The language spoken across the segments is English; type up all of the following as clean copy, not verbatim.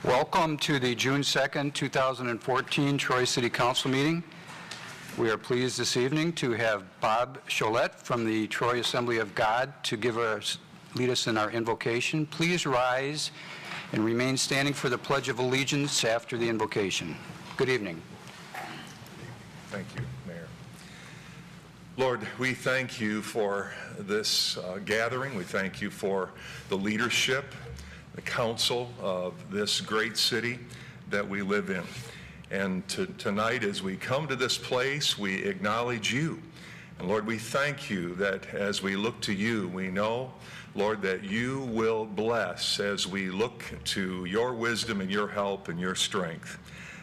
Welcome to the June 2nd, 2014 Troy City Council meeting. We are pleased this evening to have Bob Cholette from the Troy Assembly of God to lead us in our invocation. Please rise and remain standing for the Pledge of Allegiance after the invocation. Good evening. Thank you, Mayor. Lord, we thank you for this gathering. We thank you for the leadership, the council of this great city that we live in. And tonight, as we come to this place, we acknowledge you. And Lord, we thank you that as we look to you, we know, Lord, that you will bless as we look to your wisdom and your help and your strength.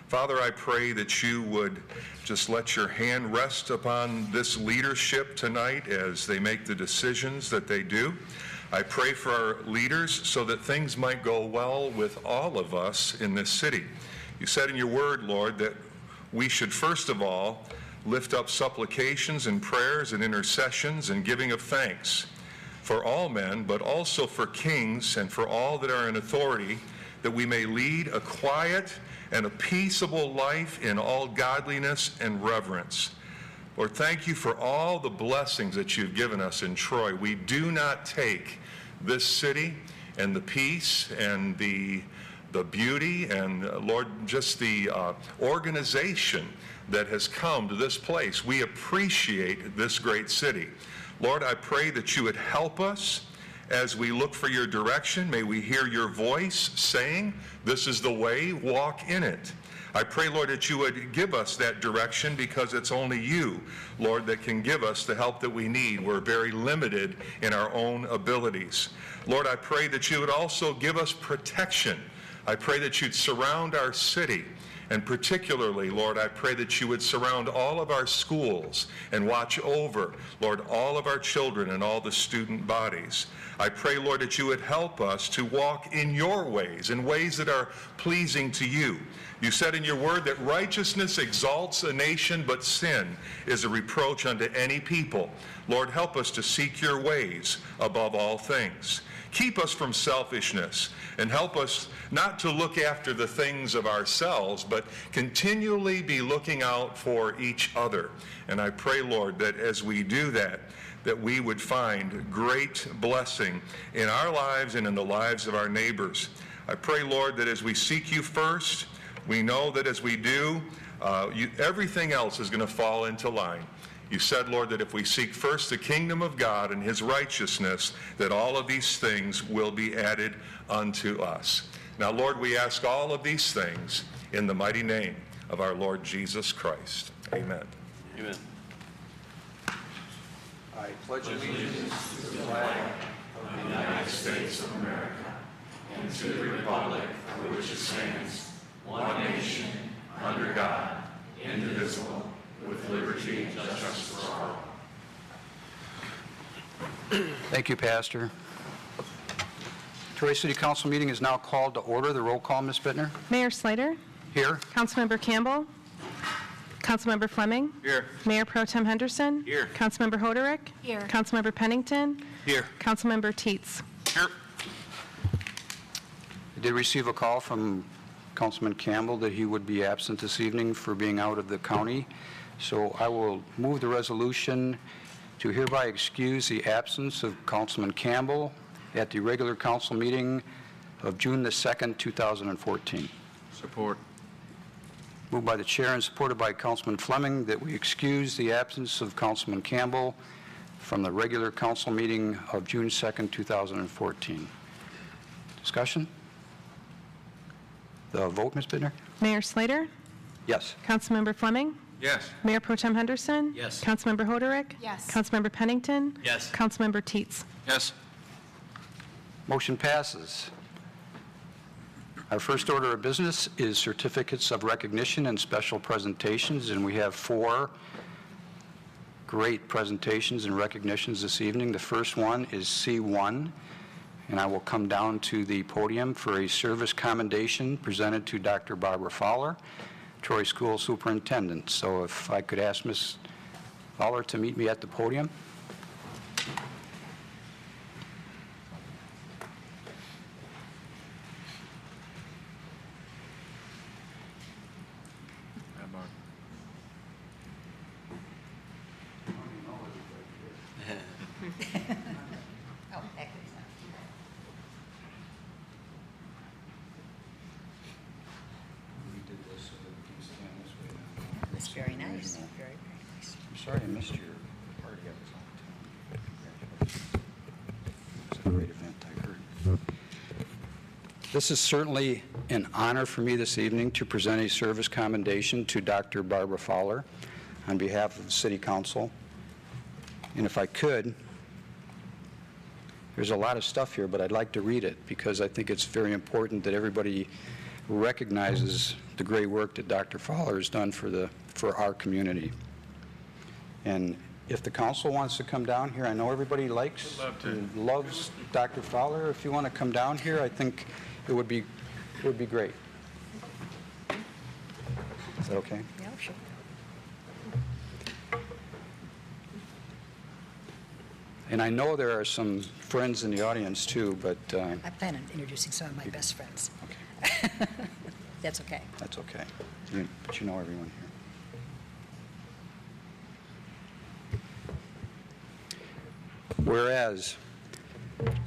Father, I pray that you would just let your hand rest upon this leadership tonight as they make the decisions that they do. I pray for our leaders so that things might go well with all of us in this city. You said in your word, Lord, that we should first of all lift up supplications and prayers and intercessions and giving of thanks for all men, but also for kings and for all that are in authority, that we may lead a quiet and a peaceable life in all godliness and reverence. Lord, thank you for all the blessings that you've given us in Troy. We do not take this city and the peace and the beauty and, Lord, just the organization that has come to this place. We appreciate this great city. Lord, I pray that you would help us as we look for your direction. May we hear your voice saying, this is the way, walk in it. I pray, Lord, that you would give us that direction because it's only you, Lord, that can give us the help that we need. We're very limited in our own abilities. Lord, I pray that you would also give us protection. I pray that you'd surround our city. And particularly, Lord, I pray that you would surround all of our schools and watch over, Lord, all of our children and all the student bodies. I pray, Lord, that you would help us to walk in your ways, in ways that are pleasing to you. You said in your word that righteousness exalts a nation, but sin is a reproach unto any people. Lord, help us to seek your ways above all things. Keep us from selfishness and help us not to look after the things of ourselves, but continually be looking out for each other. And I pray, Lord, that as we do that, that we would find great blessing in our lives and in the lives of our neighbors. I pray, Lord, that as we seek you first, we know that as we do, everything else is going to fall into line. You said, Lord, that if we seek first the kingdom of God and his righteousness, that all of these things will be added unto us. Now, Lord, we ask all of these things in the mighty name of our Lord Jesus Christ. Amen. Amen. I pledge allegiance to the flag of the United States of America and to the republic for which it stands, one nation, under God, indivisible, with liberty and justice for all. Thank you, Pastor. Troy City Council meeting is now called to order. The roll call, Ms. Bittner. Mayor Slater. Here. Councilmember Campbell. Councilmember Fleming. Here. Mayor Pro Tem Henderson. Here. Councilmember Hoderick. Here. Councilmember Pennington. Here. Councilmember Teets. Here. I did receive a call from Councilman Campbell that he would be absent this evening for being out of the county. So I will move the resolution to hereby excuse the absence of Councilman Campbell at the regular council meeting of June the 2nd, 2014. Support. Moved by the chair and supported by Councilman Fleming that we excuse the absence of Councilman Campbell from the regular council meeting of June 2nd, 2014. Discussion? The vote, Ms. Bittner? Mayor Slater. Yes. Councilmember Fleming. Yes. Mayor Pro Tem Henderson. Yes. Councilmember Hoderick. Yes. Councilmember Pennington. Yes. Councilmember Teets. Yes. Motion passes. Our first order of business is certificates of recognition and special presentations, and we have 4 great presentations and recognitions this evening. The first one is C1, and I will come down to the podium for a service commendation presented to Dr. Barbara Fowler, Troy School Superintendent. So if I could ask Ms. Fowler to meet me at the podium. Oh, heck, it's not. We did this so that we can stand this way now. That's very nice, very, very nice. I'm sorry I missed your party. I was out of town. It was a great event, I heard. This is certainly an honor for me this evening to present a service commendation to Dr. Barbara Fowler on behalf of the City Council. And if I could, there's a lot of stuff here, but I'd like to read it because I think it's very important that everybody recognizes the great work that Dr. Fowler has done for our community. And if the council wants to come down here, I know everybody likes and loves Dr. Fowler. If you want to come down here, I think it would be great. Is that okay? Yeah, sure. And I know there are some friends in the audience too, but I plan on introducing some of my best friends. okay, That's okay. that's okay. But you know everyone here. Whereas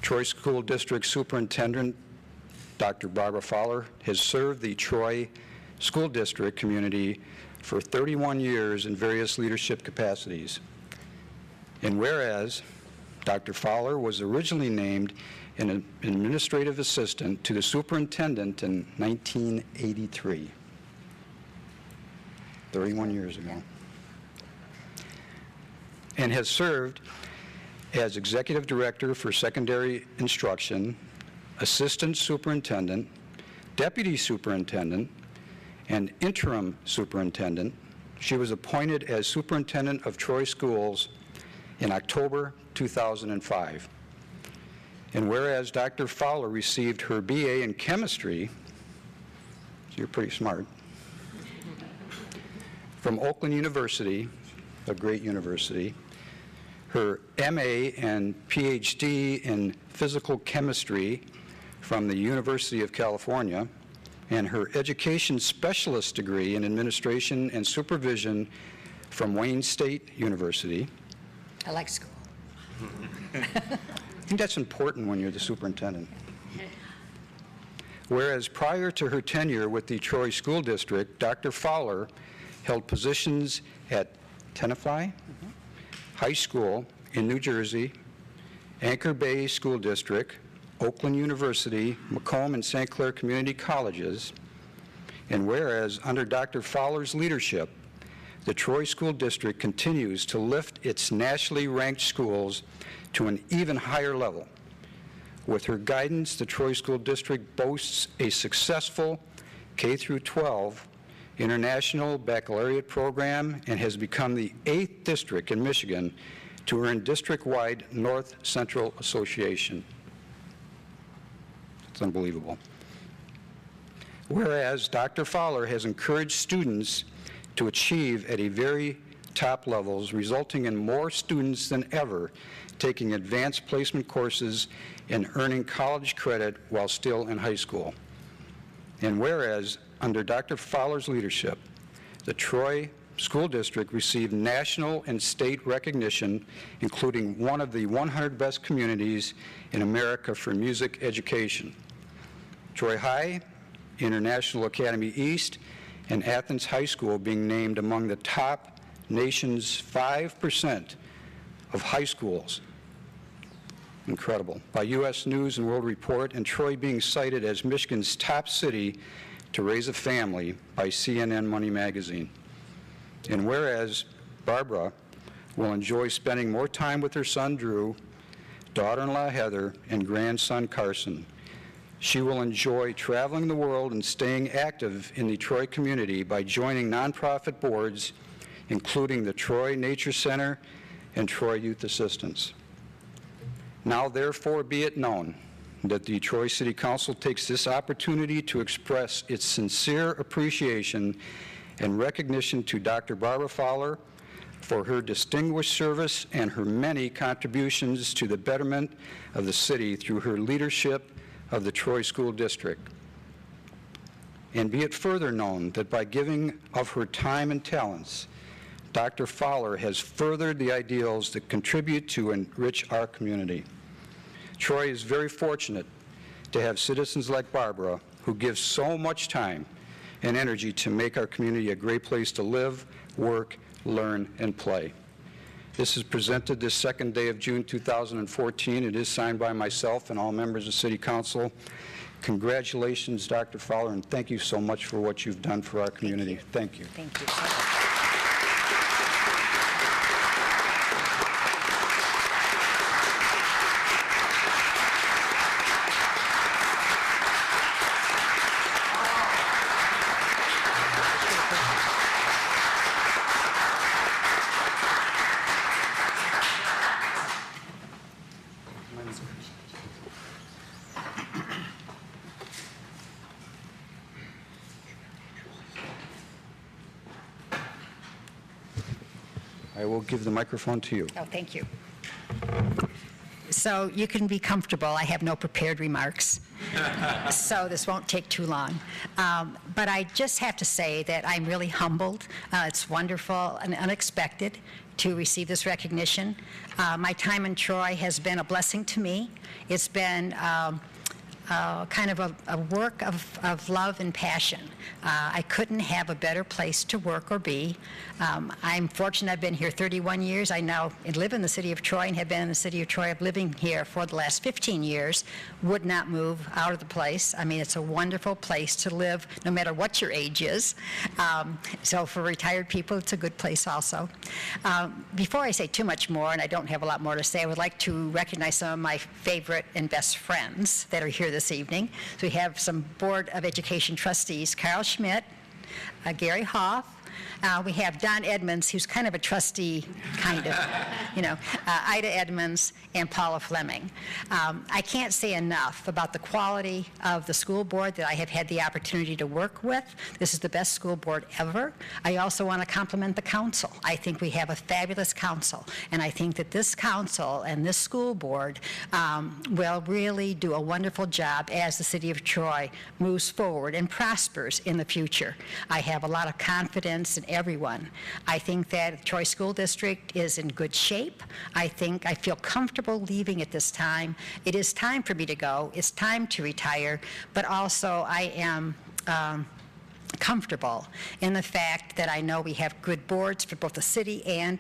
Troy School District Superintendent Dr. Barbara Fowler has served the Troy School District community for 31 years in various leadership capacities. And whereas Dr. Fowler was originally named an administrative assistant to the superintendent in 1983, 31 years ago, and has served as executive director for secondary instruction, assistant superintendent, deputy superintendent, and interim superintendent. She was appointed as superintendent of Troy Schools in October 2005. And whereas Dr. Fowler received her BA in chemistry, so you're pretty smart, from Oakland University, a great university, her MA and PhD in physical chemistry from the University of California, and her education specialist degree in administration and supervision from Wayne State University. I like school. I think that's important when you're the superintendent. Whereas prior to her tenure with the Troy School District, Dr. Fowler held positions at Tenafly High School in New Jersey, Anchor Bay School District, Oakland University, Macomb and St. Clair Community Colleges. And whereas under Dr. Fowler's leadership, the Troy School District continues to lift its nationally ranked schools to an even higher level. With her guidance, the Troy School District boasts a successful K-12 international baccalaureate program and has become the 8th district in Michigan to earn district-wide North Central Association. It's unbelievable. Whereas Dr. Fowler has encouraged students to achieve at a very top levels, resulting in more students than ever taking advanced placement courses and earning college credit while still in high school. And whereas, under Dr. Fowler's leadership, the Troy School District received national and state recognition, including one of the 100 best communities in America for music education. Troy High, International Academy East, and Athens High School being named among the top nation's 5% of high schools. Incredible. By U.S. News and World Report, and Troy being cited as Michigan's top city to raise a family by CNN Money Magazine. And whereas Barbara will enjoy spending more time with her son Drew, daughter-in-law Heather, and grandson Carson, she will enjoy traveling the world and staying active in the Troy community by joining nonprofit boards, including the Troy Nature Center and Troy Youth Assistance. Now, therefore, be it known that the Troy City Council takes this opportunity to express its sincere appreciation and recognition to Dr. Barbara Fowler for her distinguished service and her many contributions to the betterment of the city through her leadership of the Troy School District. And be it further known that by giving of her time and talents, Dr. Fowler has furthered the ideals that contribute to enrich our community. Troy is very fortunate to have citizens like Barbara who give so much time and energy to make our community a great place to live, work, learn, and play. This is presented this second day of June 2014. It is signed by myself and all members of City Council. Congratulations, Dr. Fowler, and thank you so much for what you've done for our community. Thank you. Thank you so much. I will give the microphone to you. Oh, thank you. So you can be comfortable. I have no prepared remarks, so this won't take too long. But I just have to say that I'm really humbled. It's wonderful and unexpected to receive this recognition. My time in Troy has been a blessing to me. It's been kind of a work of love and passion. I couldn't have a better place to work or be. I'm fortunate I've been here 31 years. I now live in the city of Troy and have been in the city of Troy. I'm living here for the last 15 years. Would not move out of the place. I mean, it's a wonderful place to live no matter what your age is. So for retired people, it's a good place also. Before I say too much more, and I don't have a lot more to say, I would like to recognize some of my favorite and best friends that are here this evening. So we have some Board of Education trustees, Carl Schmidt, Gary Hoff. We have Don Edmonds, who's kind of a trustee, kind of, Ida Edmonds, and Paula Fleming. I can't say enough about the quality of the school board that I have had the opportunity to work with. This is the best school board ever. I also want to compliment the council. I think we have a fabulous council, and I think that this council and this school board will really do a wonderful job as the city of Troy moves forward and prospers in the future. I have a lot of confidence in everyone. I think that Troy School District is in good shape. I feel comfortable leaving at this time. It is time for me to go. It's time to retire, but also I am comfortable in the fact that I know we have good boards for both the city and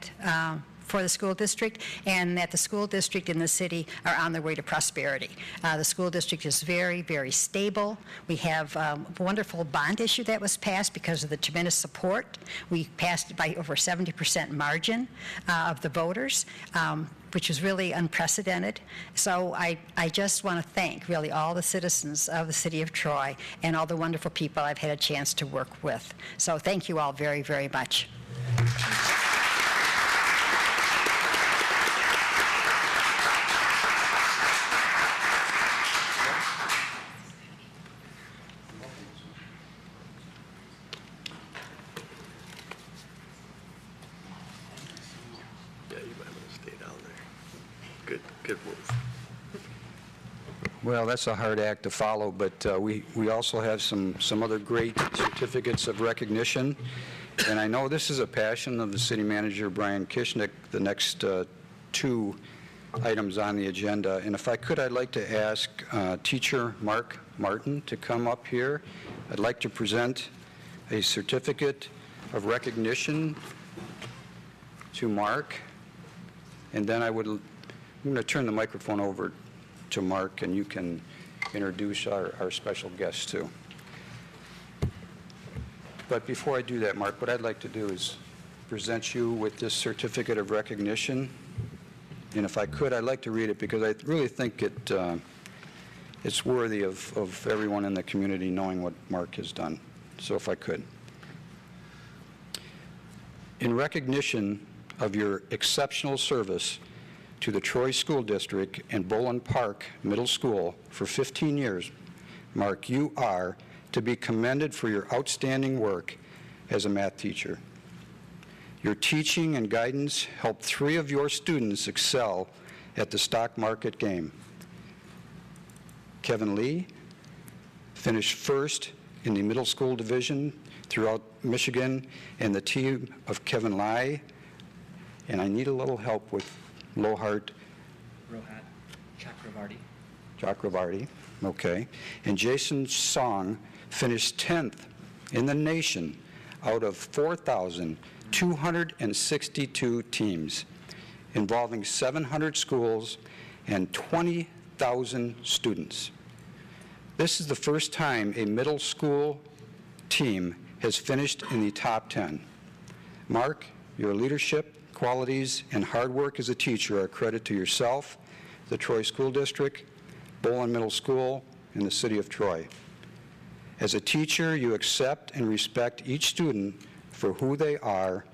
for the school district, and that the school district and the city are on their way to prosperity. The school district is very, very stable. We have a wonderful bond issue that was passed because of the tremendous support. We passed it by over 70% margin of the voters, which was really unprecedented. So I just want to thank really all the citizens of the city of Troy and all the wonderful people I've had a chance to work with. So thank you all very, very much. Good move. Well, that's a hard act to follow, but we also have some other great certificates of recognition. And I know this is a passion of the city manager, Brian Kishnick, the next two items on the agenda. And if I could, I'd like to ask teacher Mark Martin to come up here. I'd like to present a certificate of recognition to Mark. And then I'm going to turn the microphone over to Mark, and you can introduce our special guest, too. But before I do that, Mark, what I'd like to do is present you with this certificate of recognition. And if I could, I'd like to read it because I really think it's worthy of everyone in the community knowing what Mark has done. So if I could. In recognition of your exceptional service to the Troy School District and Boland Park Middle School for 15 years, Mark, you are to be commended for your outstanding work as a math teacher. Your teaching and guidance helped 3 of your students excel at the stock market game. Kevin Lee finished first in the middle school division throughout Michigan, and the team of Kevin Lai, and I need a little help with Lohart Rohat Chakravarti. Chakravarti, okay, and Jason Song finished 10th in the nation out of 4,262 teams involving 700 schools and 20,000 students. This is the first time a middle school team has finished in the top 10. Mark, your leadership, qualities, and hard work as a teacher are a credit to yourself, the Troy School District, Bolin Middle School, and the City of Troy. As a teacher, you accept and respect each student for who they are,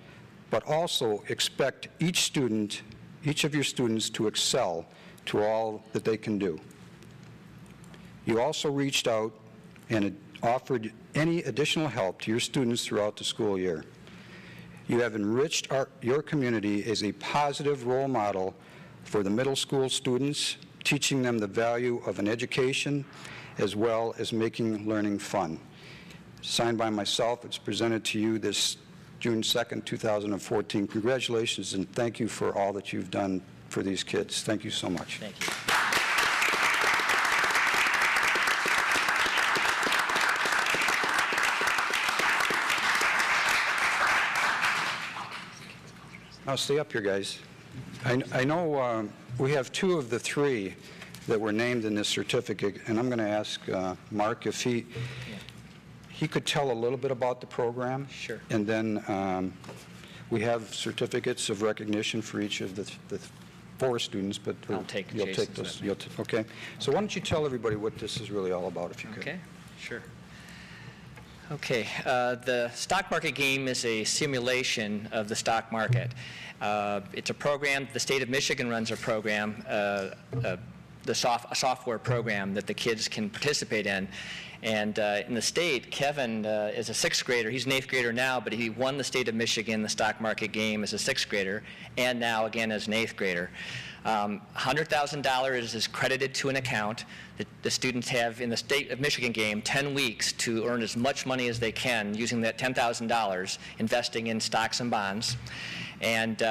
but also expect each of your students to excel to all that they can do. You also reached out and offered any additional help to your students throughout the school year. You have enriched your community as a positive role model for the middle school students, teaching them the value of an education as well as making learning fun. Signed by myself, it's presented to you this June 2nd, 2014. Congratulations, and thank you for all that you've done for these kids. Thank you so much. Thank you. Now, stay up here, guys. I know we have two of the three that were named in this certificate, and I'm going to ask Mark if he could tell a little bit about the program. Sure. And then we have certificates of recognition for each of the four students, but I'll take you'll take Jason's those. with me. Okay. So why don't you tell everybody what this is really all about, if you could? Okay, sure. Okay, the stock market game is a simulation of the stock market. It's a program, the state of Michigan runs a program, a software program that the kids can participate in. And in the state, Kevin is a sixth grader. He's an eighth grader now, but he won the state of Michigan, the stock market game, as a sixth grader, and now again as an eighth grader. $100,000 is credited to an account that the students have in the state of Michigan game 10 weeks to earn as much money as they can using that $10,000, investing in stocks and bonds. And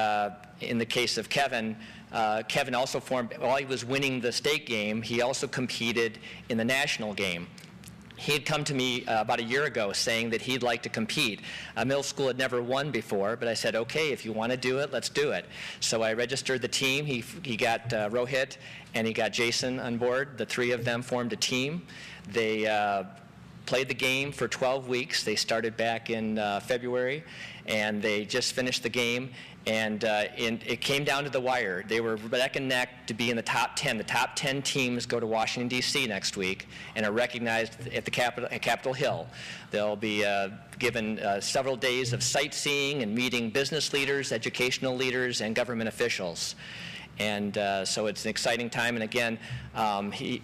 in the case of Kevin, Kevin also formed, while he was winning the state game, he also competed in the national game. He had come to me about a year ago saying that he'd like to compete. Middle school had never won before, but I said, okay, if you want to do it, let's do it. So I registered the team. He got Rohit and he got Jason on board. The three of them formed a team. They played the game for 12 weeks. They started back in February, and they just finished the game. And it came down to the wire. They were neck and neck to be in the top 10. The top 10 teams go to Washington, D.C. next week and are recognized at the Capitol Hill. They'll be given several days of sightseeing and meeting business leaders, educational leaders, and government officials. And so it's an exciting time. And again,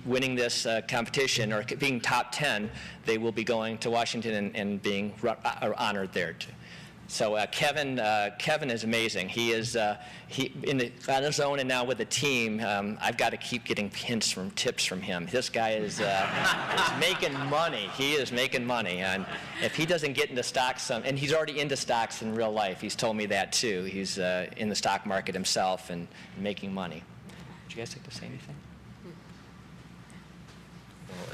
winning this competition, or being top 10, they will be going to Washington and being honored there too. So Kevin is amazing. He is on his own and now with the team. I've got to keep getting tips from him. This guy is making money. He is making money, and if he doesn't get into stocks, and he's already into stocks in real life. He's told me that too. He's in the stock market himself and making money. Would you guys like to say anything?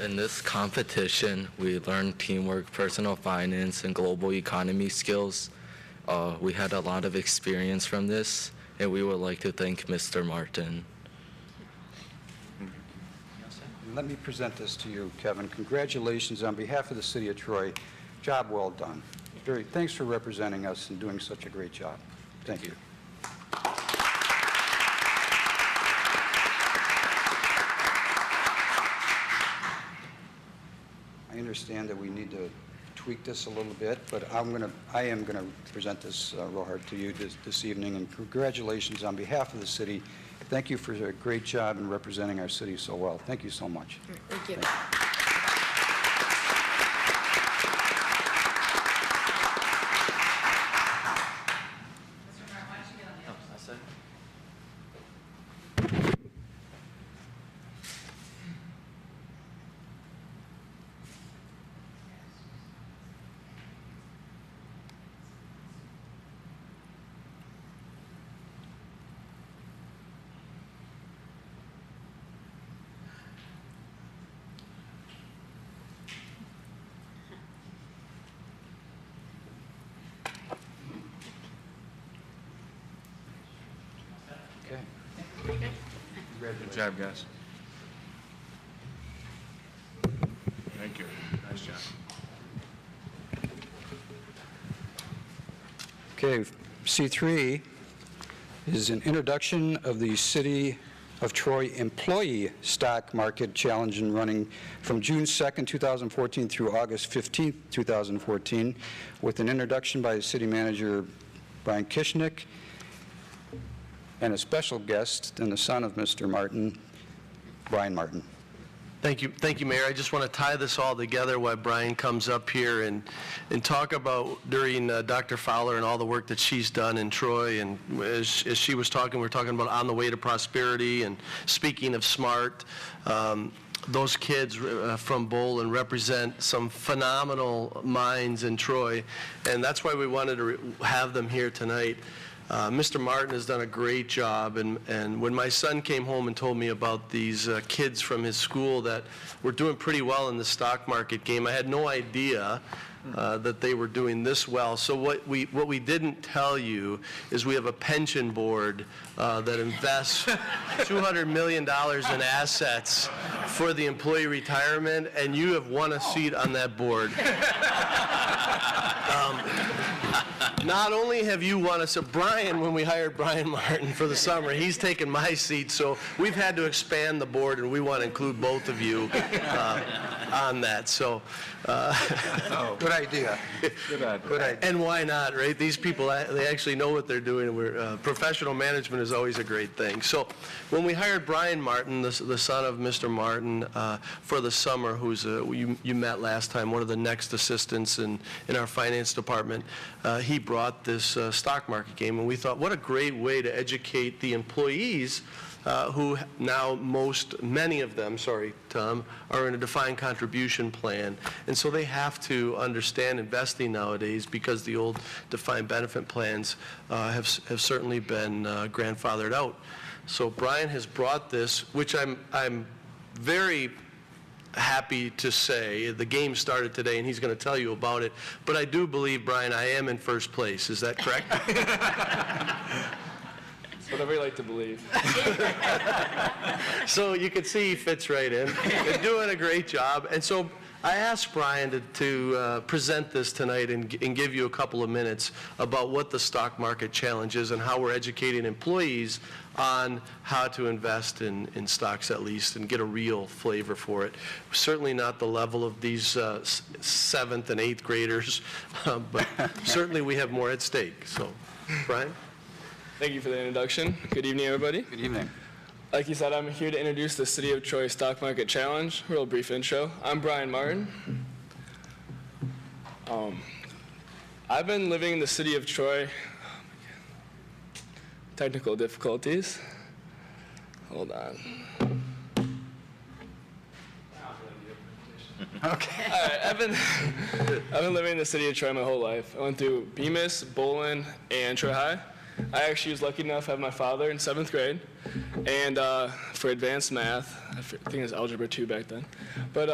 In this competition, we learned teamwork, personal finance, and global economy skills. We had a lot of experience from this, and we would like to thank Mr. Martin. Let me present this to you, Kevin. Congratulations on behalf of the City of Troy. Job well done. Thanks for representing us and doing such a great job. Thank you. I understand that we need to tweak this a little bit, but I am going to present this, Rohart, to you this evening, and congratulations on behalf of the city. Thank you for a great job in representing our city so well. Thank you so much. Thank you. Good job, guys. Thank you. Nice job. Okay, C3 is an introduction of the City of Troy Employee Stock Market Challenge and running from June 2nd, 2014 through August 15th, 2014, with an introduction by City Manager Brian Kishnick and a special guest and the son of Mr. Martin, Brian Martin. Thank you, Mayor. I just want to tie this all together while Brian comes up here and talk about during Dr. Fowler and all the work that she's done in Troy. And as she was talking, we were talking about On the Way to Prosperity. And speaking of SMART, those kids from Bolin represent some phenomenal minds in Troy. And that's why we wanted to have them here tonight. Mr. Martin has done a great job, and when my son came home and told me about these kids from his school that were doing pretty well in the stock market game, I had no idea that they were doing this well. So what we didn't tell you is we have a pension board that invests $200 million in assets for the employee retirement, and you have won a seat on that board. Not only have you won us, Brian, when we hired Brian Martin for the summer, he's taken my seat, so we've had to expand the board, and we want to include both of you on that. So, Good idea. Good idea. Good idea. and why not, right? These people, they actually know what they're doing, and professional management is always a great thing. So when we hired Brian Martin, the son of Mr. Martin, for the summer, who's you met last time, one of the next assistants in our finance department, he brought this stock market game, and we thought, what a great way to educate the employees who now many of them, sorry, Tom, are in a defined contribution plan. And so they have to understand investing nowadays because the old defined benefit plans have certainly been grandfathered out. So Brian has brought this, which I'm very happy to say. The game started today, and he's going to tell you about it. But I do believe, Brian, I am in first place. Is that correct? Whatever you like to believe. So you can see he fits right in. They're doing a great job. And so I asked Brian to present this tonight and give you a couple of minutes about what the stock market challenge is and how we're educating employees on how to invest in stocks at least and get a real flavor for it. Certainly not the level of these 7th and 8th graders, but certainly we have more at stake. So, Brian? Thank you for the introduction. Good evening, everybody. Good evening. Like you said, I'm here to introduce the City of Troy Stock Market Challenge. Real brief intro. I'm Brian Martin. I've been living in the City of Troy. Technical difficulties. Hold on. Okay. All right, I've been living in the City of Troy my whole life. I went through Bemis, Bolin, and Troy High. I actually was lucky enough to have my father in 7th grade, and for advanced math, I think it was Algebra 2 back then, but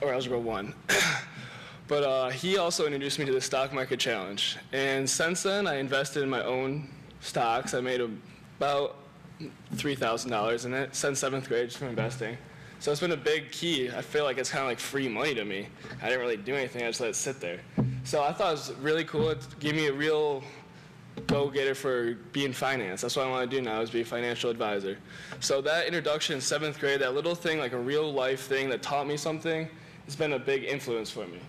or Algebra 1. But he also introduced me to the stock market challenge, and since then I invested in my own stocks. I made about $3,000 in it since 7th grade just from investing. So it's been a big key. I feel like it's kind of like free money to me. I didn't really do anything. I just let it sit there. So I thought it was really cool. It gave me a real go-getter for being finance. That's what I want to do now, is be a financial advisor. So that introduction in 7th grade, that little thing, like a real life thing that taught me something, it's been a big influence for me.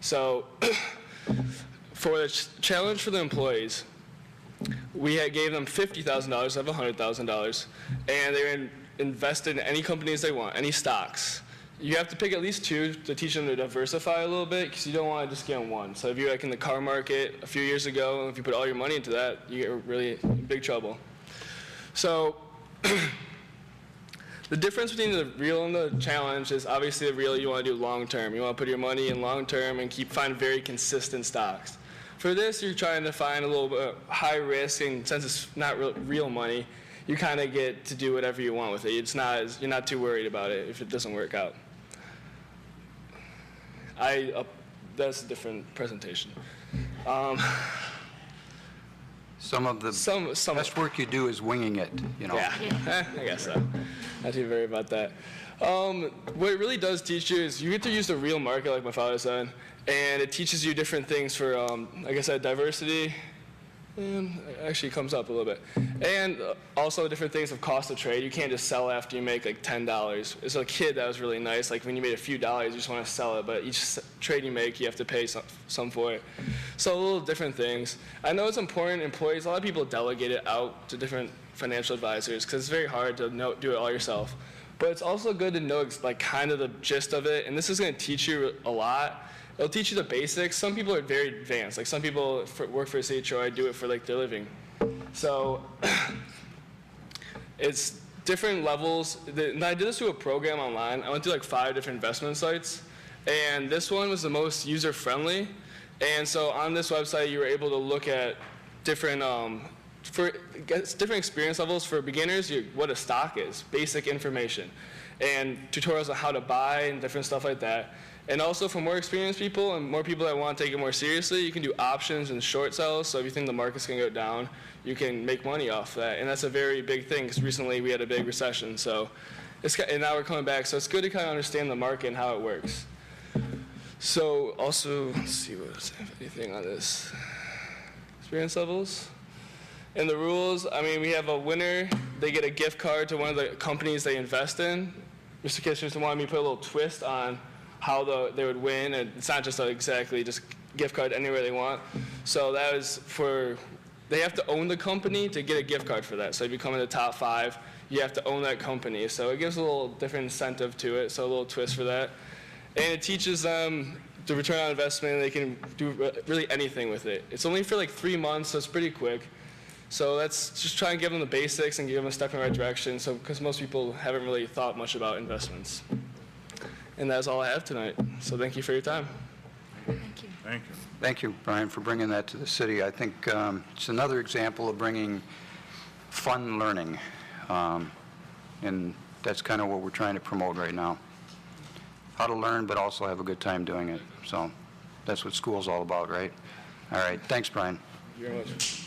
So for the challenge for the employees, we gave them $50,000 of $100,000, and they invested in any companies they want, any stocks. You have to pick at least 2 to teach them to diversify a little bit, because you don't want to just get on one. So if you're like in the car market a few years ago, if you put all your money into that, you get really in big trouble. So the difference between the real and the challenge is obviously the real you want to do long term. You want to put your money in long term and find very consistent stocks. For this, you're trying to find a little bit high risk, and since it's not real money, you kind of get to do whatever you want with it. You're not too worried about it if it doesn't work out. That's a different presentation. Some of the Some best work you do is winging it, you know. Yeah, I guess so. Not too worried about that. What it really does teach you is you get to use the real market, like my father said, and it teaches you different things for, like I said, diversity. And it actually comes up a little bit. And also different things of cost of trade. You can't just sell after you make like $10. As a kid, that was really nice. Like when you made a few dollars, you just want to sell it. But each trade you make, you have to pay some for it. So little different things. I know it's important. Employees, a lot of people delegate it out to different financial advisors because it's very hard to do it all yourself. But it's also good to know like kind of the gist of it. And this is going to teach you a lot. It'll teach you the basics. Some people are very advanced. Like some people work for the city of Troy, do it for like their living. So it's different levels. And I did this through a program online. I went through like 5 different investment sites. And this one was the most user-friendly. And so on this website, you were able to look at different, different experience levels for beginners, what a stock is, basic information, and tutorials on how to buy and different stuff like that. And also for more experienced people and more people that want to take it more seriously, you can do options and short sells. So if you think the market's going to go down, you can make money off that. And that's a very big thing because recently we had a big recession. So and now we're coming back. So it's good to kind of understand the market and how it works. So also, let's see what's anything on this. Experience levels. And the rules, I mean, we have a winner. They get a gift card to one of the companies they invest in. Mr. Kitchens wanted me to put a little twist on how they would win, and it's not just exactly just gift card anywhere they want. So that was they have to own the company to get a gift card for that. So if you come in the top 5, you have to own that company. So it gives a little different incentive to it, so a little twist for that. And it teaches them the return on investment, and they can do really anything with it. It's only for like 3 months, so it's pretty quick. So let's just try and give them the basics and give them a step in the right direction, because most people haven't really thought much about investments. And that's all I have tonight. So thank you for your time. Thank you. Thank you, Brian, for bringing that to the city. I think it's another example of bringing fun learning, and that's kind of what we're trying to promote right now. How to learn, but also have a good time doing it. So that's what school's all about, right? All right. Thanks, Brian. Thank you very much.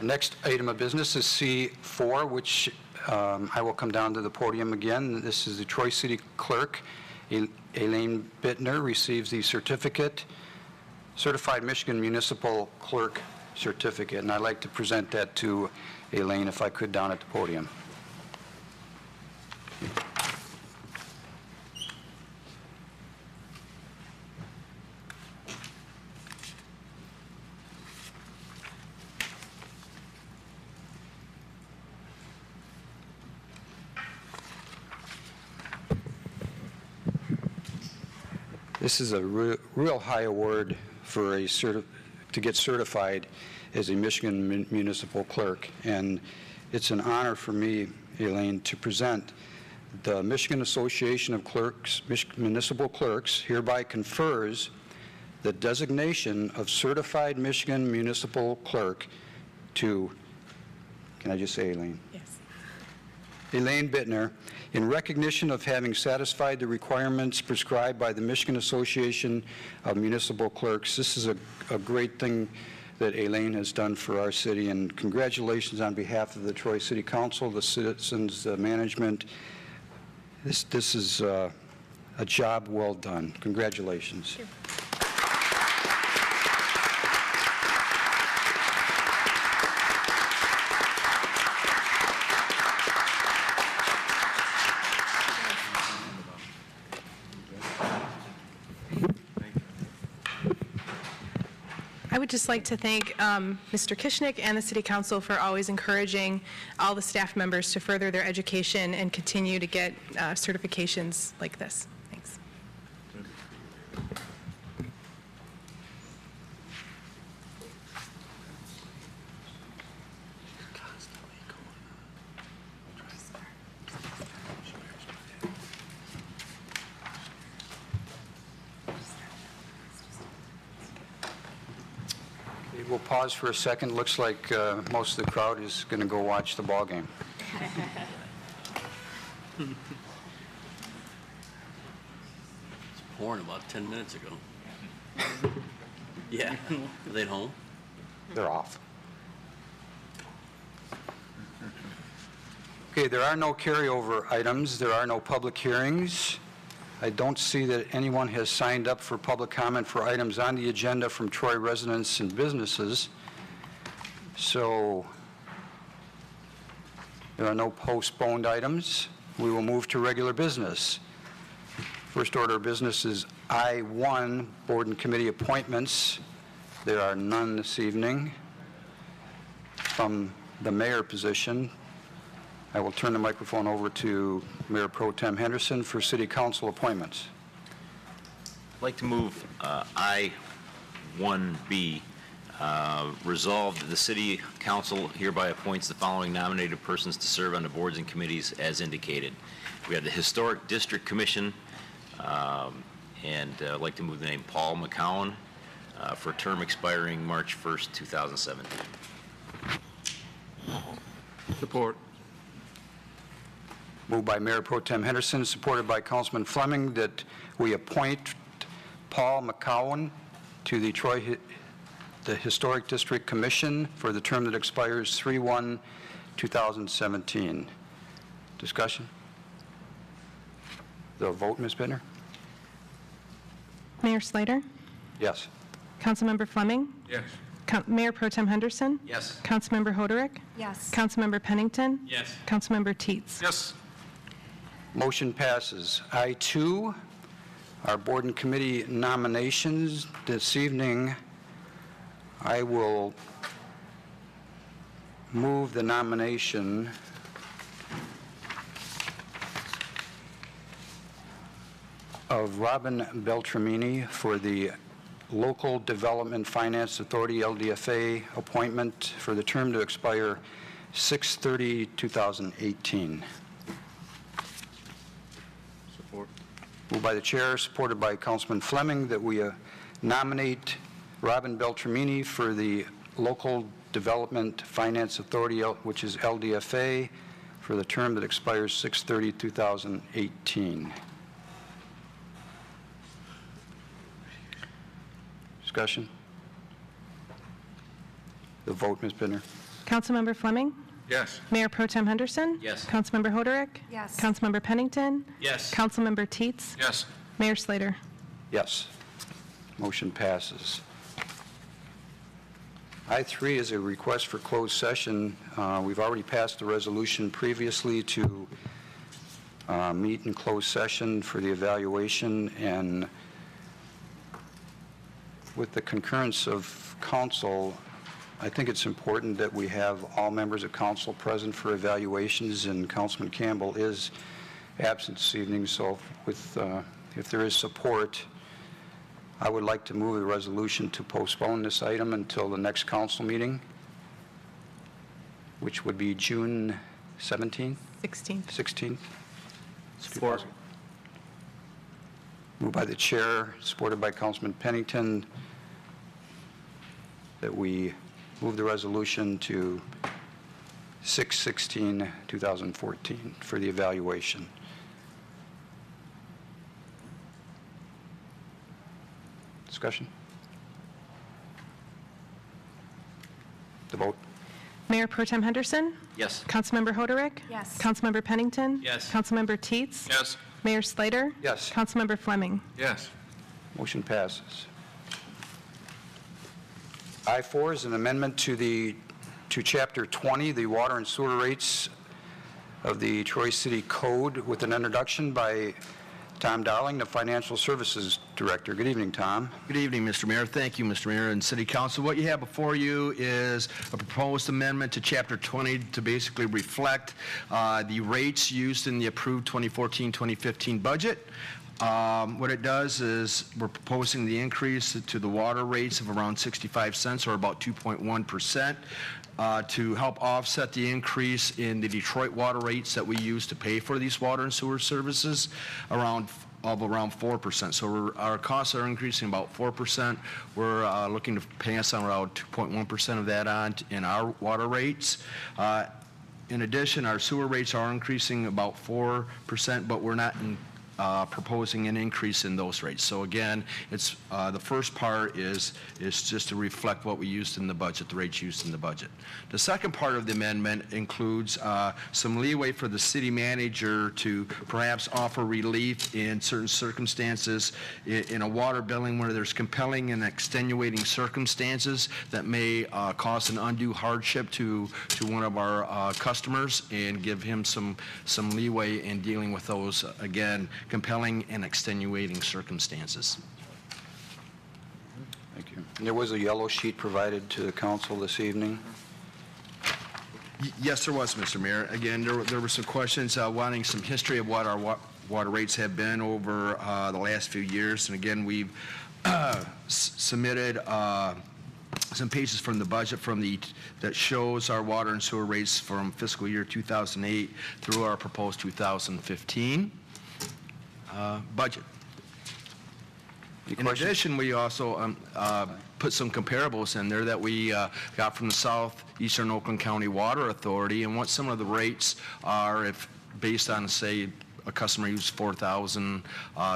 The next item of business is C4, which I will come down to the podium again. This is the Troy City Clerk, Elaine Bittner, receives the Certified Michigan Municipal Clerk Certificate, and I'd like to present that to Elaine, if I could, down at the podium. This is a real high award for to get certified as a Michigan municipal clerk, and it's an honor for me, Elaine, to present the Michigan Association of Municipal Clerks hereby confers the designation of Certified Michigan Municipal Clerk to, can I just say Elaine? Yes. Elaine Bittner, in recognition of having satisfied the requirements prescribed by the Michigan Association of Municipal Clerks. This is a great thing that Elaine has done for our city, and congratulations on behalf of the Troy City Council, the citizens, the management. This is a job well done. Congratulations. Thank you. I would just like to thank Mr. Kishnick and the City Council for always encouraging all the staff members to further their education and continue to get certifications like this. Thanks. We'll pause for a second. Looks like most of the crowd is going to go watch the ball game. horn about 10 minutes ago. Yeah, are they home? They're off. Okay, there are no carryover items. There are no public hearings. I don't see that anyone has signed up for public comment for items on the agenda from Troy residents and businesses. So there are no postponed items. We will move to regular business. First order of business is I-1, Board and Committee appointments. There are none this evening. From the mayor position, I will turn the microphone over to Mayor Pro Tem Henderson for City Council appointments. I'd like to move I-1B. Resolved that the City Council hereby appoints the following nominated persons to serve on the boards and committees as indicated. We have the Historic District Commission, and I'd like to move the name Paul McCowan for a term expiring March 1st, 2017. Support. Moved by Mayor Pro Tem Henderson, supported by Councilman Fleming, that we appoint Paul McCowan to the Historic District Commission for the term that expires 3/1/2017. Discussion? The vote, Ms. Bittner? Mayor Slater? Yes. Councilmember Fleming? Yes. Mayor Pro Tem Henderson? Yes. Councilmember Hoderick? Yes. Councilmember Pennington? Yes. Councilmember Teetz? Yes. Motion passes. I-2, our board and committee nominations this evening. I will move the nomination of Robin Beltramini for the Local Development Finance Authority, LDFA, appointment for the term to expire 6/30/2018. Support. Moved by the chair, supported by Councilman Fleming, that we nominate Robin Beltramini for the Local Development Finance Authority, which is LDFA, for the term that expires 6/30/2018. Discussion? The vote, Ms. Bittner. Councilmember Fleming? Yes. Mayor Pro Tem Henderson? Yes. Councilmember Hoderick? Yes. Councilmember Pennington? Yes. Councilmember Teetz? Yes. Mayor Slater? Yes. Motion passes. I-3 is a request for closed session. We've already passed the resolution previously to meet in closed session for the evaluation, and with the concurrence of council, I think it's important that we have all members of council present for evaluations, and Councilman Campbell is absent this evening, so if there is support, I would like to move the resolution to postpone this item until the next council meeting, which would be June 17th, 16th. 16th. Support. Moved by the chair, supported by Councilman Pennington, that we move the resolution to 6/16/2014 for the evaluation. Discussion? The vote? Mayor Pro Tem Henderson? Yes. Councilmember Hoderick? Yes. Councilmember Pennington? Yes. Councilmember Teetz? Yes. Mayor Slater? Yes. Councilmember Fleming? Yes. Motion passes. I-4 is an amendment to Chapter 20, the water and sewer rates of the Troy City Code, with an introduction by Tom Darling, the Financial Services Director. Good evening, Tom. Good evening, Mr. Mayor. Thank you, Mr. Mayor and City Council. What you have before you is a proposed amendment to Chapter 20 to basically reflect the rates used in the approved 2014-2015 budget. What it does is we're proposing the increase to the water rates of around 65 cents, or about 2.1%, to help offset the increase in the Detroit water rates that we use to pay for these water and sewer services, around 4%. So our costs are increasing about 4%. We're looking to pass on around 2.1% of that on in our water rates. In addition, our sewer rates are increasing about 4%, but we're not proposing an increase in those rates. So again, it's, the first part is just to reflect what we used in the budget, the rates used in the budget. The second part of the amendment includes some leeway for the city manager to perhaps offer relief in certain circumstances in a water billing where there's compelling and extenuating circumstances that may cause an undue hardship to one of our customers, and give him some leeway in dealing with those, again, compelling and extenuating circumstances. Thank you. There was a yellow sheet provided to the council this evening. Yes, there was, Mr. Mayor. Again, there were some questions wanting some history of what our water rates have been over the last few years. And again, we've submitted some pages from the budget that shows our water and sewer rates from fiscal year 2008 through our proposed 2015 budget. In addition, we also put some comparables in there that we got from the Southeastern Oakland County Water Authority, and what some of the rates are if based on, say, a customer uses 4,000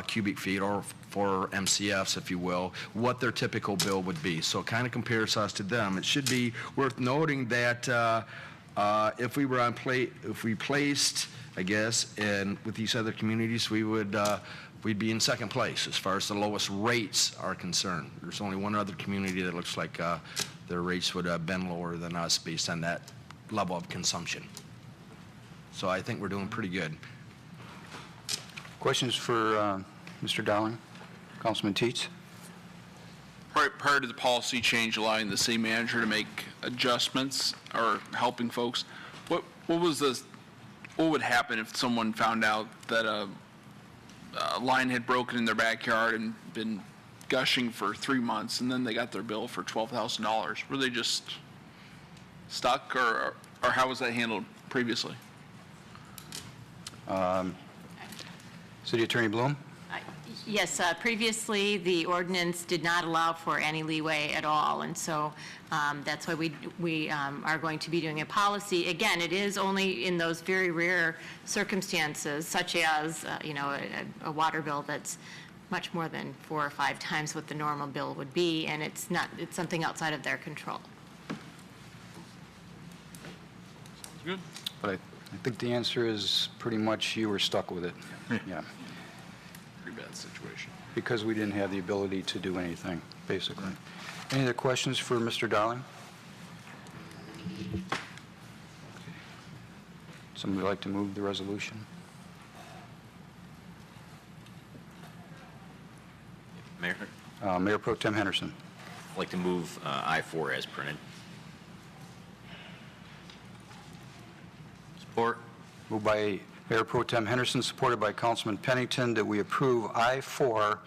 cubic feet or 4 MCFs, if you will, what their typical bill would be. So it kind of compares us to them. It should be worth noting that if we placed, I guess, and with these other communities, we'd be in second place as far as the lowest rates are concerned. There's only one other community that looks like their rates would have been lower than us based on that level of consumption. So I think we're doing pretty good. Questions for Mr. Dowling? Councilman Teets? Prior to the policy change allowing the city manager to make adjustments or helping folks, what would happen if someone found out that a line had broken in their backyard and been gushing for 3 months, and then they got their bill for $12,000? Were they just stuck, or how was that handled previously? City Attorney Bloom? Yes, previously the ordinance did not allow for any leeway at all, and so that's why we are going to be doing a policy. Again, it is only in those very rare circumstances, such as a water bill that's much more than 4 or 5 times what the normal bill would be, and it's something outside of their control. Good. But I think the answer is pretty much you were stuck with it. Yeah. Pretty bad situation. Because we didn't have the ability to do anything, basically. Any other questions for Mr. Dowling? Somebody like to move the resolution? Mayor, Mayor Pro Tem Henderson. I'd like to move I-4 as printed. Support. Moved by Mayor Pro Tem Henderson, supported by Councilman Pennington, that we approve I-4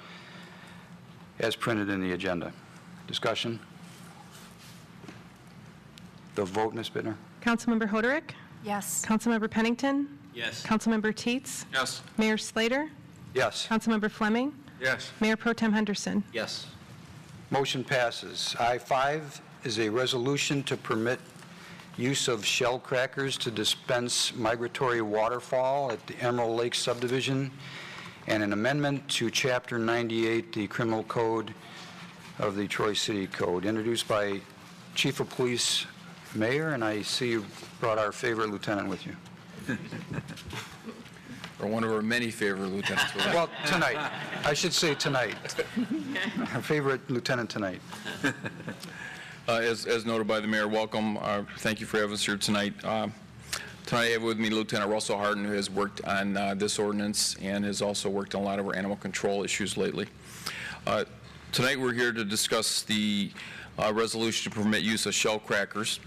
as printed in the agenda. Discussion? The vote, Ms. Bittner? Councilmember Hoderick? Yes. Councilmember Pennington? Yes. Councilmember Teets? Yes. Mayor Slater? Yes. Councilmember Fleming? Yes. Mayor Pro Tem Henderson? Yes. Motion passes. I-5 is a resolution to permit use of shell crackers to dispense migratory waterfowl at the Emerald Lake subdivision, and an amendment to Chapter 98, the Criminal Code of the Troy City Code, introduced by Chief of Police Mayor, and I see you brought our favorite lieutenant with you. Or one of our many favorite lieutenants. Well, tonight. I should say tonight. Our favorite lieutenant tonight. As noted by the mayor, welcome. Thank you for having us here tonight. Tonight I have with me Lieutenant Russell Harden, who has worked on this ordinance and has also worked on a lot of our animal control issues lately. Tonight we're here to discuss the resolution to permit use of shell crackers.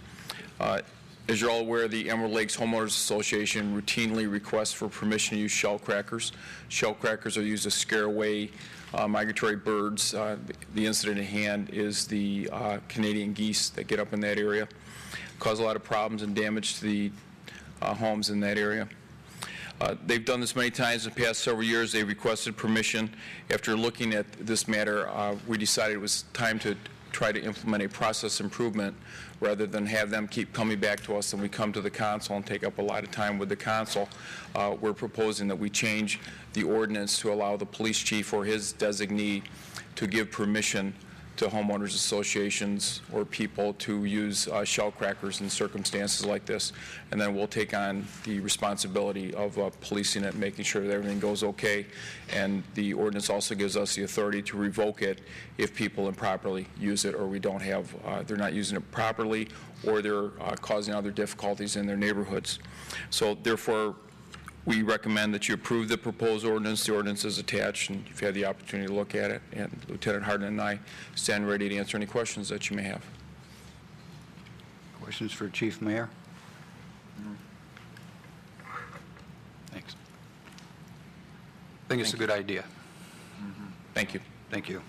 As you're all aware, the Emerald Lakes Homeowners Association routinely requests for permission to use shell crackers. Shell crackers are used to scare away migratory birds. The incident at hand is the Canadian geese that get up in that area, cause a lot of problems and damage to the homes in that area. They've done this many times in the past several years. They requested permission. After looking at this matter, we decided it was time to try to implement a process improvement rather than have them keep coming back to us and we come to the council and take up a lot of time with the council. We're proposing that we change the ordinance to allow the police chief or his designee to give permission to homeowners associations or people to use shell crackers in circumstances like this. And then we'll take on the responsibility of policing it, making sure that everything goes okay. And the ordinance also gives us the authority to revoke it if people improperly use it or we don't have, they're not using it properly or they're causing other difficulties in their neighborhoods. So therefore, we recommend that you approve the proposed ordinance. The ordinance is attached, and you've had the opportunity to look at it. And Lieutenant Harden and I stand ready to answer any questions that you may have. Questions for Chief Mayor? Thanks. I think it's a good idea. Thank you. Thank you.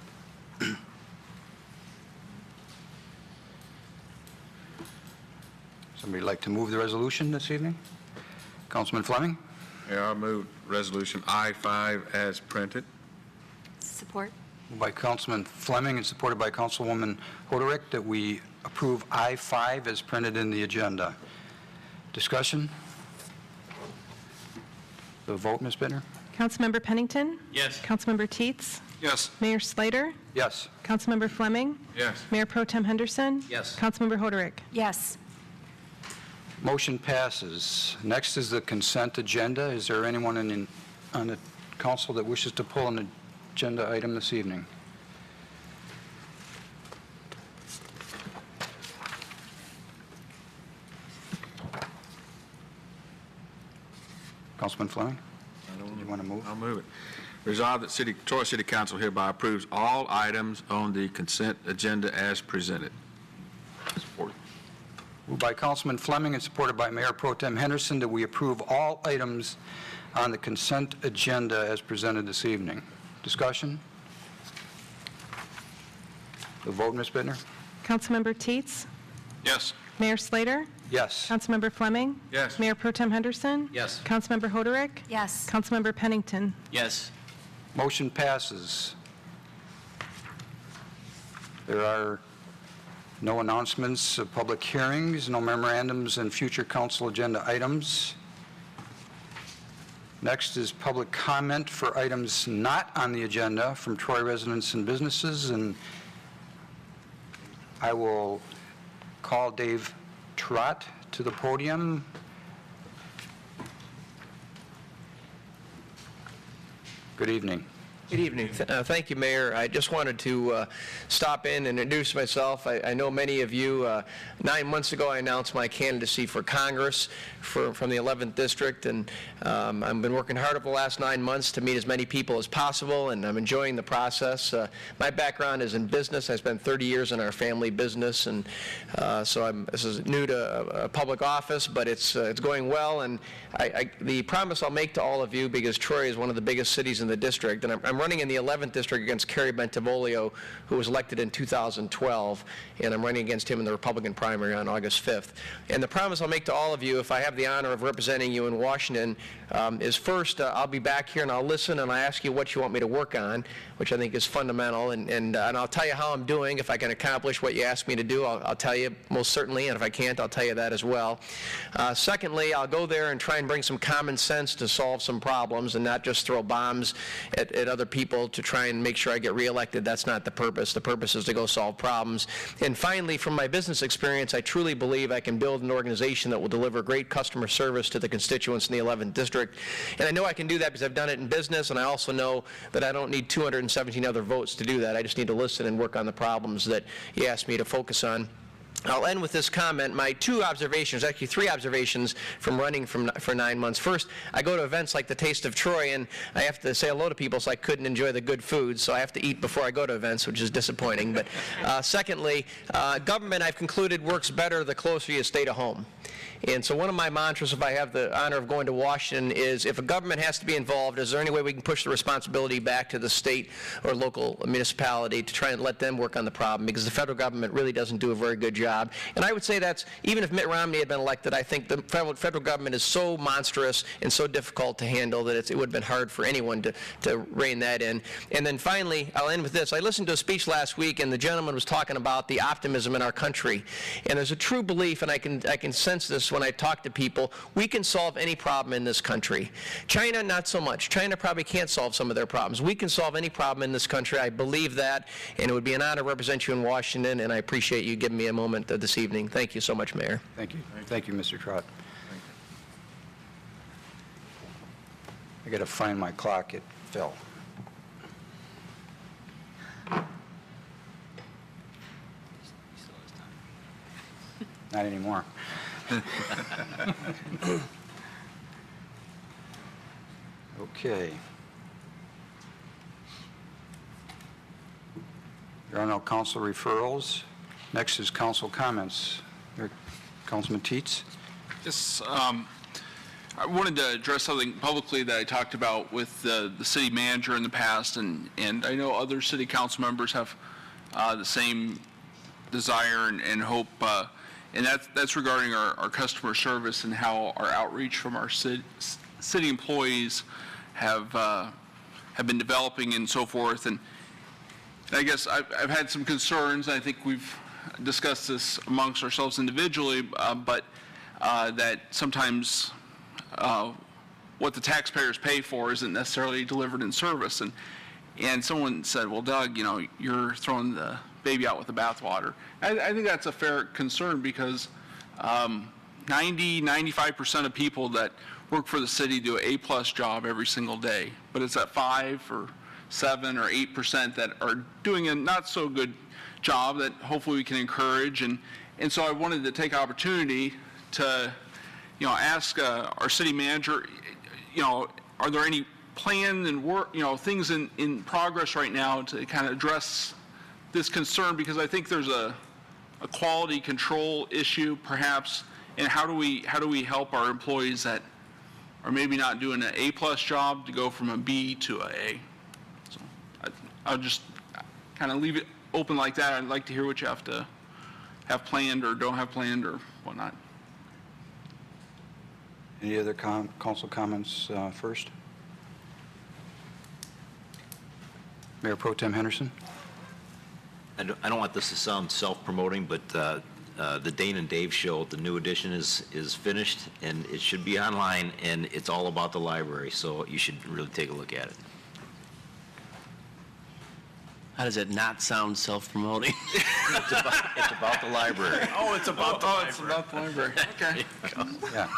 Somebody like to move the resolution this evening? Councilman Fleming? Yeah, I'll move resolution I-5 as printed. Support. Moved by Councilman Fleming and supported by Councilwoman Hoderick that we approve I-5 as printed in the agenda. Discussion? The vote, Ms. Bittner? Councilmember Pennington? Yes. Councilmember Teetz? Yes. Mayor Slater? Yes. Councilmember Fleming? Yes. Mayor Pro Tem Henderson? Yes. Councilmember Hoderick? Yes. Motion passes. Next is the consent agenda. Is there anyone on the council that wishes to pull an agenda item this evening? Councilman Fleming? Did you want to move? I'll move it. Resolved that Troy City Council hereby approves all items on the consent agenda as presented. Support. Moved by Councilman Fleming and supported by Mayor Pro Tem Henderson that we approve all items on the consent agenda as presented this evening. Discussion? The vote, Ms. Bittner? Councilmember Teetz? Yes. Mayor Slater? Yes. Councilmember Fleming? Yes. Mayor Pro Tem Henderson? Yes. Councilmember Hoderick? Yes. Councilmember Pennington? Yes. Motion passes. There are no announcements of public hearings, no memorandums and future council agenda items. Next is public comment for items not on the agenda from Troy residents and businesses, and I will call Dave Trott to the podium. Good evening. Good evening. Thank you, Mayor. I just wanted to stop in and introduce myself. I know many of you, 9 months ago I announced my candidacy for Congress from the 11th District, and I've been working hard over the last 9 months to meet as many people as possible, and I'm enjoying the process. My background is in business. I spent 30 years in our family business, and so this is new to public office, but it's going well, and the promise I'll make to all of you, because Troy is one of the biggest cities in the district, and I'm running in the 11th District against Kerry Bentivolio, who was elected in 2012, and I'm running against him in the Republican primary on August 5th. And the promise I'll make to all of you, if I have the honor of representing you in Washington, is first, I'll be back here and I'll listen and I'll ask you what you want me to work on, which I think is fundamental, and I'll tell you how I'm doing. If I can accomplish what you ask me to do, I'll tell you most certainly, and if I can't, I'll tell you that as well. Secondly, I'll go there and try and bring some common sense to solve some problems and not just throw bombs at other people to try and make sure I get reelected. That's not the purpose. The purpose is to go solve problems. And finally, from my business experience, I truly believe I can build an organization that will deliver great customer service to the constituents in the 11th District. And I know I can do that because I've done it in business, and I also know that I don't need 217 other votes to do that. I just need to listen and work on the problems that you asked me to focus on. I'll end with this comment. My two observations, actually three observations from running for 9 months. First, I go to events like the Taste of Troy, and I have to say hello to people, so I couldn't enjoy the good food, so I have to eat before I go to events, which is disappointing. But secondly, government, I've concluded, works better the closer you stay to home. And so one of my mantras, if I have the honor of going to Washington, is if a government has to be involved, is there any way we can push the responsibility back to the state or local municipality to try and let them work on the problem? Because the federal government really doesn't do a very good job job. And I would say that's, even if Mitt Romney had been elected, I think the federal government is so monstrous and so difficult to handle that it would have been hard for anyone to rein that in. And then finally, I'll end with this. I listened to a speech last week, and the gentleman was talking about the optimism in our country. And there's a true belief, and I can sense this when I talk to people, we can solve any problem in this country. China, not so much. China probably can't solve some of their problems. We can solve any problem in this country. I believe that, and it would be an honor to represent you in Washington, and I appreciate you giving me a moment this evening. Thank you so much, Mayor. Thank you. Thank you, Mr. Trott. I got to find my clock. It fell. Not anymore. Okay. There are no council referrals. Next is council comments. Councilman Teets. Yes, I wanted to address something publicly that I talked about with the city manager in the past, and I know other city council members have the same desire and hope, and that's regarding our customer service and how our outreach from our city employees have been developing and so forth. And I guess I've had some concerns. I think we've discussed this amongst ourselves individually, but that sometimes what the taxpayers pay for isn't necessarily delivered in service. And someone said, well, Doug, you're throwing the baby out with the bathwater. I think that's a fair concern because 95% of people that work for the city do an A+ job every single day, but it's that 5 or 7 or 8% that are doing a not so good job that hopefully we can encourage. And so I wanted to take opportunity to, ask our city manager, are there any plans and work, things in progress right now to kind of address this concern? Because I think there's a quality control issue perhaps, and how do we help our employees that are maybe not doing an A+ job to go from a B to a A? So I'll just kind of leave it open like that. I'd like to hear what you have planned or don't have planned or whatnot. Any other council comments first? Mayor Pro Tem Henderson. I don't want this to sound self-promoting, but the Dane and Dave show, the new edition is finished, and it should be online, and it's all about the library, so you should really take a look at it. How does it not sound self-promoting? It's about the library. Oh, it's about the library. It's about the library. Okay. Yeah.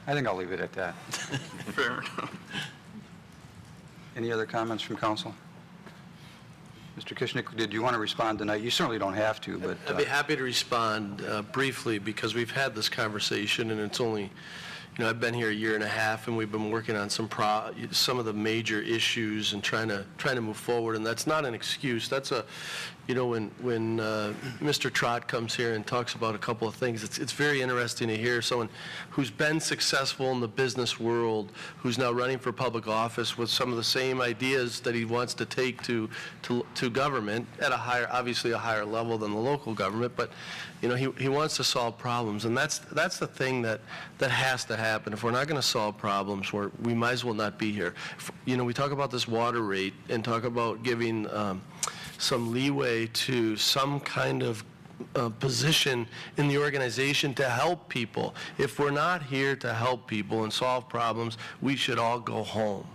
I think I'll leave it at that. Fair enough. Any other comments from council? Mr. Kishnick, did you want to respond tonight? You certainly don't have to, but... I'd be happy to respond briefly because we've had this conversation and it's only, I've been here a year and a half and we've been working on some of the major issues and trying to move forward, and that's not an excuse. That's when Mr. Trott comes here and talks about a couple of things, it's very interesting to hear someone who's been successful in the business world, who's now running for public office with some of the same ideas that he wants to take to government at obviously a higher level than the local government, but he wants to solve problems, and that's the thing that has to happen. If we're not going to solve problems, we might as well not be here. We talk about this water rate and talk about giving some leeway to some kind of position in the organization to help people. If we're not here to help people and solve problems, we should all go home,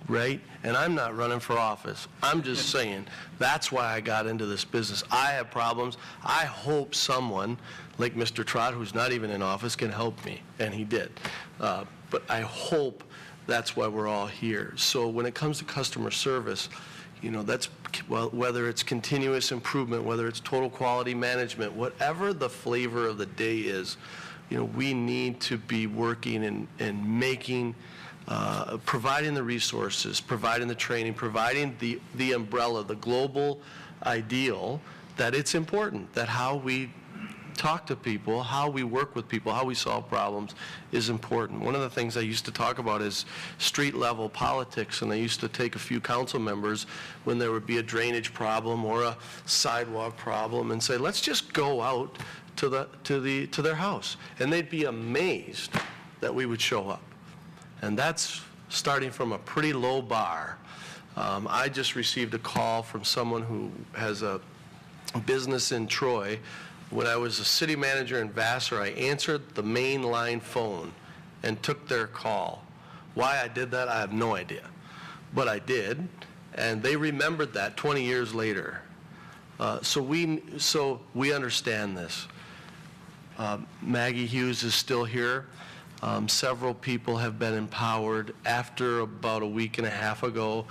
right? And I'm not running for office. I'm just saying that's why I got into this business. I have problems. I hope someone like Mr. Trott, who's not even in office, can help me, and he did. But I hope that's why we're all here. So when it comes to customer service, that's, whether it's continuous improvement, whether it's total quality management, whatever the flavor of the day is, we need to be working and making, providing the resources, providing the training, providing the umbrella, the global ideal that it's important, that how we talk to people, how we work with people, how we solve problems is important. One of the things I used to talk about is street-level politics, and I used to take a few council members when there would be a drainage problem or a sidewalk problem and say, let's just go out to their house. And they'd be amazed that we would show up. And that's starting from a pretty low bar. I just received a call from someone who has a business in Troy. When I was a city manager in Vassar, I answered the main line phone and took their call. Why I did that, I have no idea. But I did, and they remembered that 20 years later. So we understand this. Maggie Hughes is still here. Several people have been empowered after about a week and a half ago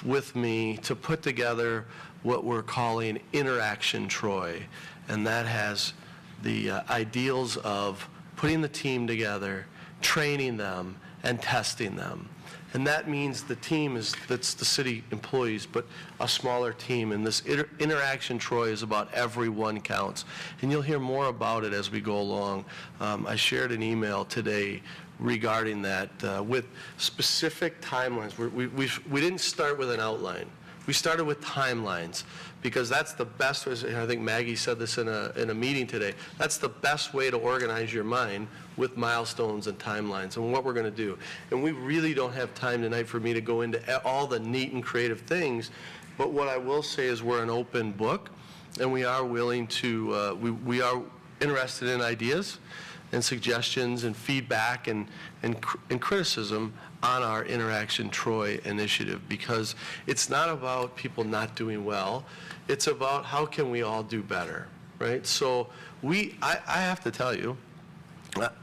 with me to put together what we're calling Interaction Troy. And that has the ideals of putting the team together, training them, and testing them. And that means the team that's the city employees, but a smaller team. And this Interaction Troy is about everyone counts. And you'll hear more about it as we go along. I shared an email today regarding that with specific timelines. We didn't start with an outline. We started with timelines because that's the best, and I think Maggie said this in a meeting today, that's the best way to organize your mind with milestones and timelines and what we're going to do. And we really don't have time tonight for me to go into all the neat and creative things, but what I will say is we're an open book, and we are willing to, we are interested in ideas and suggestions and feedback and criticism on our Interaction Troy initiative, because it's not about people not doing well. It's about how can we all do better, right? So I have to tell you,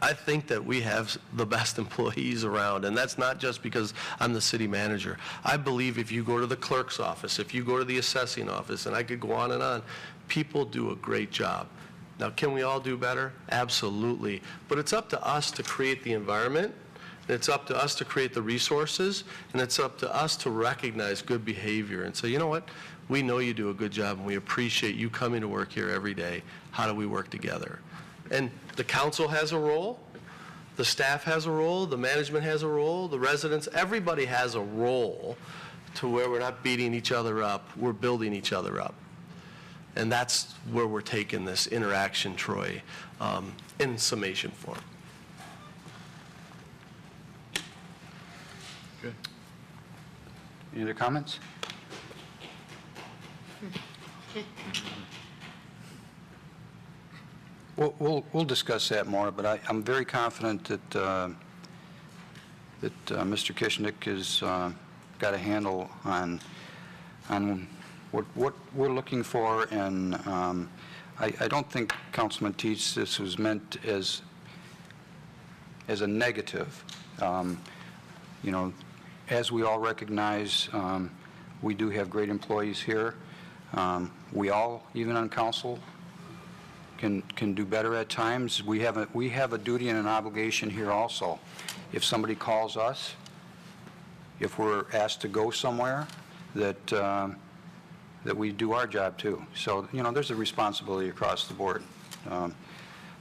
I think that we have the best employees around, and that's not just because I'm the city manager. I believe if you go to the clerk's office, if you go to the assessing office, and I could go on, people do a great job. Now, can we all do better? Absolutely. But it's up to us to create the environment, and it's up to us to create the resources, and it's up to us to recognize good behavior and say, you know what, we know you do a good job, and we appreciate you coming to work here every day. How do we work together? And the council has a role, the staff has a role, the management has a role, the residents, everybody has a role to where we're not beating each other up, we're building each other up. And that's where we're taking this Interaction Troy in summation form. Good. Any other comments? We'll discuss that more, but I'm very confident that Mr. Kishnick has got a handle on what we're looking for, and I don't think, Councilman Teets, this was meant as a negative. You know, as we all recognize, we do have great employees here. We all, even on council, can do better at times. We have a duty and an obligation here also. If somebody calls us, if we're asked to go somewhere, that we do our job too. So, you know, there's a responsibility across the board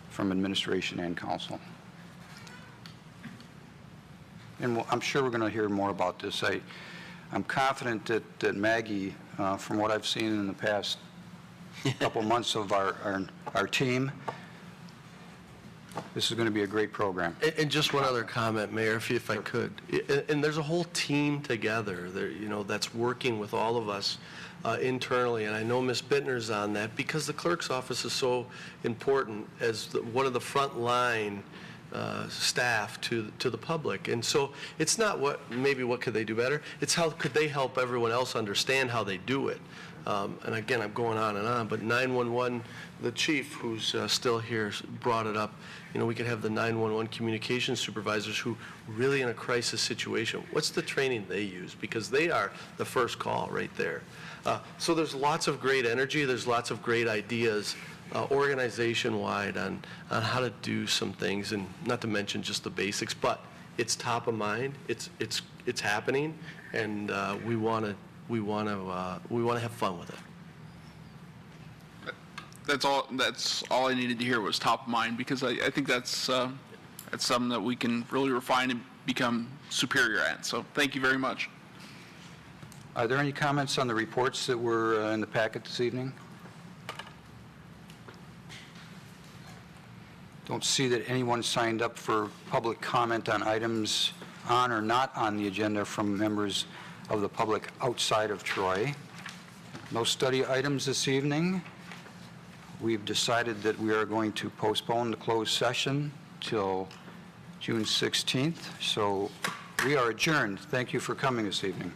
from administration and council. And I'm sure we're going to hear more about this. I'm confident that Maggie, from what I've seen in the past couple months of our team, this is going to be a great program. And just one other comment, Mayor, if I could. And there's a whole team together there, you know, that's working with all of us internally, and I know Ms. Bittner's on that because the clerk's office is so important as one of the front line staff to the public. And so it's not what could they do better, it's how could they help everyone else understand how they do it. And again, I'm going on, but 911, the chief, who's still here, brought it up. You know, we could have the 911 communication supervisors who really in a crisis situation, what's the training they use? Because they are the first call right there. So there's lots of great energy, there's lots of great ideas organization-wide on how to do some things, and not to mention just the basics, but it's top of mind, it's happening, and we want to have fun with it. that's all I needed to hear was top of mind, because I think that's something that we can really refine and become superior at. So thank you very much. Are there any comments on the reports that were in the packet this evening? Don't see that anyone signed up for public comment on items on or not on the agenda from members of the public outside of Troy. No study items this evening. We've decided that we are going to postpone the closed session till June 16th, so we are adjourned. Thank you for coming this evening.